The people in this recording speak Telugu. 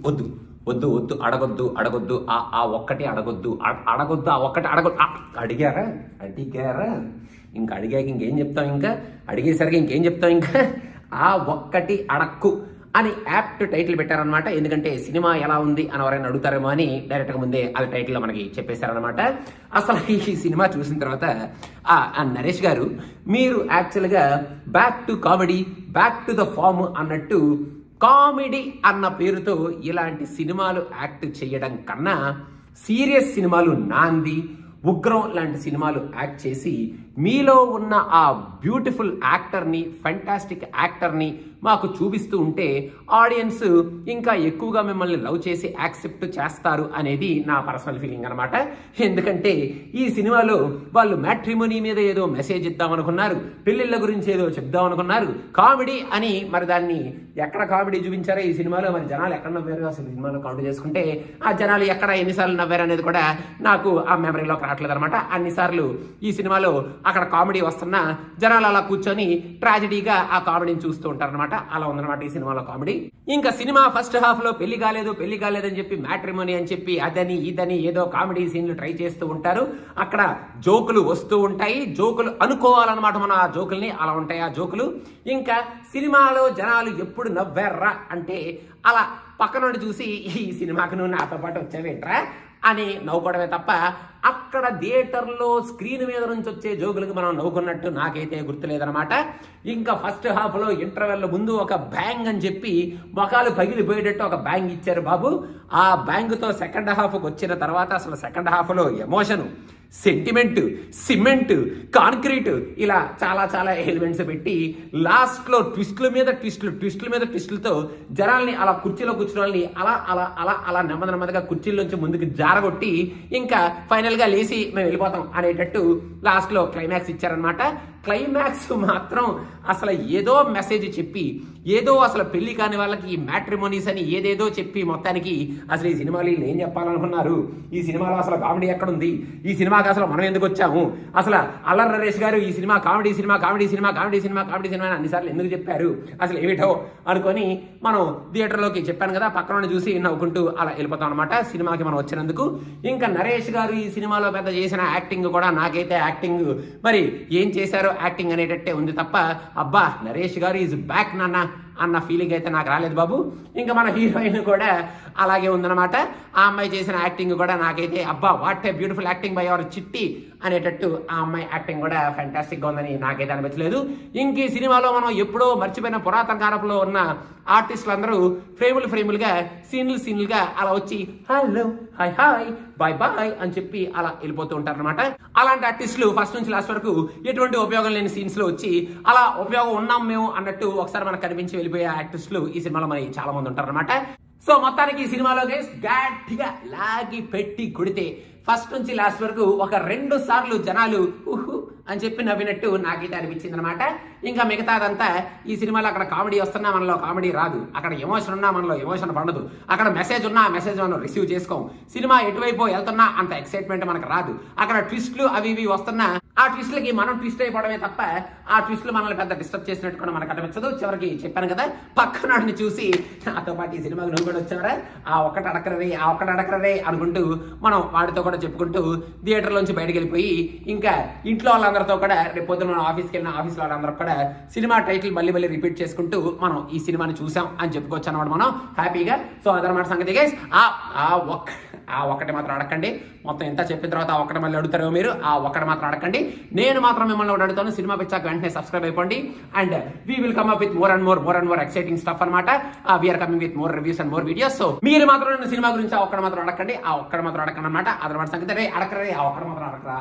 వద్దు వద్దు వద్దు అడగొద్దు అడగొద్దు ఆ ఒక్కటి అడగొద్దు అడగొద్దు ఆ ఒక్కటి అడగొద్దు. అడిగారా ఇంకా అడిగాక ఇంకేం చెప్తాం, ఇంకా అడిగేసరికి ఇంకేం చెప్తాం, ఇంకా ఆ ఒక్కటి అడక్కు అని యాప్ట్ టైటిల్ పెట్టారనమాట. ఎందుకంటే సినిమా ఎలా ఉంది అని ఎవరైనా అడుగుతారేమో అని డైరెక్ట్గా ముందే అది టైటిల్లో మనకి చెప్పేశారనమాట. అసలు ఈ సినిమా చూసిన తర్వాత నరేష్ గారు, మీరు యాక్చువల్గా back to comedy, back to the form అన్నట్టు కామెడీ అన్న పేరుతో ఇలాంటి సినిమాలు యాక్ట్ చేయడం కన్నా సీరియస్ సినిమాలు నాంది, ఉగ్రం లాంటి సినిమాలు యాక్ట్ చేసి మీలో ఉన్న ఆ బ్యూటిఫుల్ యాక్టర్ని, ఫెంటాస్టిక్ యాక్టర్ని మాకు చూపిస్తూ ఉంటే ఆడియన్స్ ఇంకా ఎక్కువగా మిమ్మల్ని లవ్ చేసి యాక్సెప్ట్ చేస్తారు అనేది నా పర్సనల్ ఫీలింగ్ అనమాట. ఎందుకంటే ఈ సినిమాలో వాళ్ళు మ్యాట్రిమోనీ మీద ఏదో మెసేజ్ ఇద్దామనుకున్నారు, పెళ్లిళ్ళ గురించి ఏదో చెప్దామనుకున్నారు, కామెడీ అని. మరి దాన్ని ఎక్కడ కామెడీ చూపించారో ఈ సినిమాలో, మరి జనాలు ఎక్కడ నవ్వారు అసలు సినిమాలో కౌంట్ చేసుకుంటే ఆ జనాలు ఎక్కడ ఎన్నిసార్లు నవ్వారు అనేది కూడా నాకు ఆ మెమరీలోకి రావట్లేదు అనమాట. అన్నిసార్లు ఈ సినిమాలో అక్కడ కామెడీ వస్తున్నా జనాలు అలా కూర్చొని ట్రాజడీగా ఆ కామెడీని చూస్తూ ఉంటారనమాట. అలా ఉందన్నమాట ఈ సినిమాలో కామెడీ. ఇంకా సినిమా ఫస్ట్ హాఫ్ లో పెళ్లి కాలేదని చెప్పి మ్యాట్రిమోనీ అని చెప్పి అదని ఇదని ఏదో కామెడీ సీన్లు ట్రై చేస్తూ ఉంటారు. అక్కడ జోకులు వస్తూ ఉంటాయి, జోకులు అనుకోవాలన్నమాట మనం ఆ జోకుల్ని. అలా ఉంటాయి ఆ జోకులు. ఇంకా సినిమాలో జనాలు ఎప్పుడు నవ్వారా అంటే అలా పక్క నుండి చూసి ఈ సినిమాకు నువ్వు నాతో పాటు వచ్చావేంట్రా అని నవ్వుకోవడమే తప్ప అక్కడ థియేటర్లో స్క్రీన్ మీద నుంచి వచ్చే జోకులకు మనం నవ్వుకున్నట్టు నాకైతే గుర్తులేదనమాట. ఇంకా ఫస్ట్ హాఫ్లో ఇంటర్వెల్ ముందు ఒక బ్యాంగ్ అని చెప్పి మొఖాలు పగిలిపోయేటట్టు ఒక బ్యాంగ్ ఇచ్చారు బాబు. ఆ బ్యాంగ్తో సెకండ్ హాఫ్కి వచ్చిన తర్వాత అసలు సెకండ్ హాఫ్లో ఎమోషను, సెంటిమెంట్, సిమెంట్, కాంక్రీట్ ఇలా చాలా చాలా ఎలిమెంట్స్ పెట్టి లాస్ట్లో ట్విస్టుల మీద ట్విస్టులతో జనాల్ని అలా కుర్చీలో కూర్చున్న వాళ్ళని అలా అలా అలా అలా నెమ్మదిగా కుర్చీల్లోంచి ముందుకు జారగొట్టి ఇంకా ఫైనల్గా లేచి మేము వెళ్ళిపోతాం అనేటట్టు లాస్ట్లో క్లైమాక్స్ ఇచ్చారనమాట. క్లైమాక్స్ మాత్రం అసలు ఏదో మెసేజ్ చెప్పి, ఏదో అసలు పెళ్లి కాని వాళ్ళకి ఈ మ్యాట్రిమోనీస్ అని ఏదేదో చెప్పి మొత్తానికి అసలు ఈ సినిమాలో ఏం చెప్పాలనుకున్నారు, ఈ సినిమాలో అసలు కామెడీ ఎక్కడుంది, ఈ సినిమాకి అసలు మనం ఎందుకు వచ్చాము, అసలు అల్లరి నరేష్ గారు ఈ సినిమా కామెడీ సినిమా అన్నిసార్లు ఎందుకు చెప్పారు, అసలు ఏమిటో అనుకొని మనం థియేటర్లోకి చెప్పాను కదా పక్కన చూసి నవ్వుకుంటూ అలా వెళ్ళిపోతాం అనమాట సినిమాకి మనం వచ్చినందుకు. ఇంకా నరేష్ గారు ఈ సినిమాలో పెద్ద చేసిన యాక్టింగ్ కూడా నాకైతే యాక్టింగ్ మరి ఏం చేశారో యాక్టింగ్ అనేటట్టే ఉంది తప్ప అబ్బా నరేష్ గారు ఈజ్ బ్యాక్ నాన్న అన్న ఫీలింగ్ అయితే నాకు రాలేదు బాబు. ఇంకా మన హీరోయిన్ కూడా అలాగే ఉందన్నమాట. ఆ అమ్మాయి చేసిన యాక్టింగ్ కూడా నాకైతే అబ్బా what a beautiful acting by our చిట్టి అనేటట్టు ఆ అమ్మాయి యాక్టింగ్ కూడా ఫ్యాంటాస్టిక్ గా ఉందని నాకైతే అనిపించలేదు. ఇంక ఈ సినిమాలో మనం ఎప్పుడో మర్చిపోయిన పురాతన కాలంలో ఉన్న ఆర్టిస్టులు అందరూ ఫ్రేములుగా సీన్లుగా అలా వచ్చి హలో హాయ్ బాయ్ అని చెప్పి అలా వెళ్ళిపోతూ ఉంటారు అనమాట. అలాంటి ఆర్టిస్టులు ఫస్ట్ నుంచి లాస్ట్ వరకు ఎటువంటి ఉపయోగం లేని సీన్స్ లో వచ్చి అలా ఉపయోగం ఉన్నాం మేము అన్నట్టు ఒకసారి మనకు కనిపించి వెళ్ళిపోయే ఆర్టిస్టులు ఈ సినిమాలో మరి చాలా మంది ఉంటారు అనమాట. సో మొత్తానికి ఈ సినిమాలో గట్టిగా లాగి పెట్టి కొడితే ఫస్ట్ నుంచి లాస్ట్ వరకు ఒక 2 సార్లు జనాలు ఊహు అని చెప్పి నవ్వినట్టు నాకైతే అనిపించింది అనమాట. ఇంకా మిగతాదంతా ఈ సినిమాలో అక్కడ కామెడీ వస్తున్నా మనలో కామెడీ రాదు, అక్కడ ఎమోషన్ ఉన్నా మనలో ఎమోషన్ పడదు, అక్కడ మెసేజ్ ఉన్నా ఆ మెసేజ్ మనం రిసీవ్ చేసుకోం, సినిమా ఎటువైపు వెళ్తున్నా అంత ఎక్సైట్మెంట్ మనకు రాదు, అక్కడ ట్విస్టులు అవి ఇవి వస్తున్నా ఆ ట్విస్టులకి మనం ట్విస్ట్ అయిపోవడమే తప్ప ఆ ట్విస్టులు మనల్ని పెద్ద డిస్టర్బ్ చేసినట్టు కూడా మనకు అనిపించదు. చివరికి చెప్పాను కదా పక్కన చూసి నాతో పాటు ఈ సినిమాకి నువ్వు కూడా వచ్చావరా, ఆ ఒక్కటి అడకరవే అనుకుంటూ మనం వాడితో కూడా చెప్పుకుంటూ థియేటర్లోంచి బయటకు వెళ్ళిపోయి ఇంకా ఇంట్లో వాళ్ళందరితో కూడా రేపు పొద్దున మనం ఆఫీస్కి వెళ్ళిన ఆఫీస్ వాళ్ళందరూ కూడా సినిమా టైటిల్ మళ్ళీ రిపీట్ చేసుకుంటూ మనం ఈ సినిమాని చూసాం అని చెప్పుకోవచ్చు అనమాట మనం హ్యాపీగా. సో అదనమాట సంగతి గైస్. ఆ ఒక్కటి మాత్రం అడగండి. మొత్తం ఎంత చెప్పిన తర్వాత ఆ ఒక్కటి మళ్ళీ అడుగుతారో మీరు, ఆ ఒక్కటి మాత్రం అడగండి. నేను మాత్రం మిమ్మల్ని ఒకటి అడుగుతాను, సినిమా పిచ్చాక వెంటనే సబ్స్క్రైబ్ అయిపోండి. And we will come up with more and more exciting stuff అనమాట. We are coming with more reviews and more videos. So మీరు మాత్రం సినిమా గురించి ఆ ఒక్కటి మాత్రం అడగండి, ఆ ఒక్కటి మాత్రం అడగండి అనమాట. అదనమాట సంగతి. అడగరే ఆ ఒక్కటి మాత్రం అడగరా.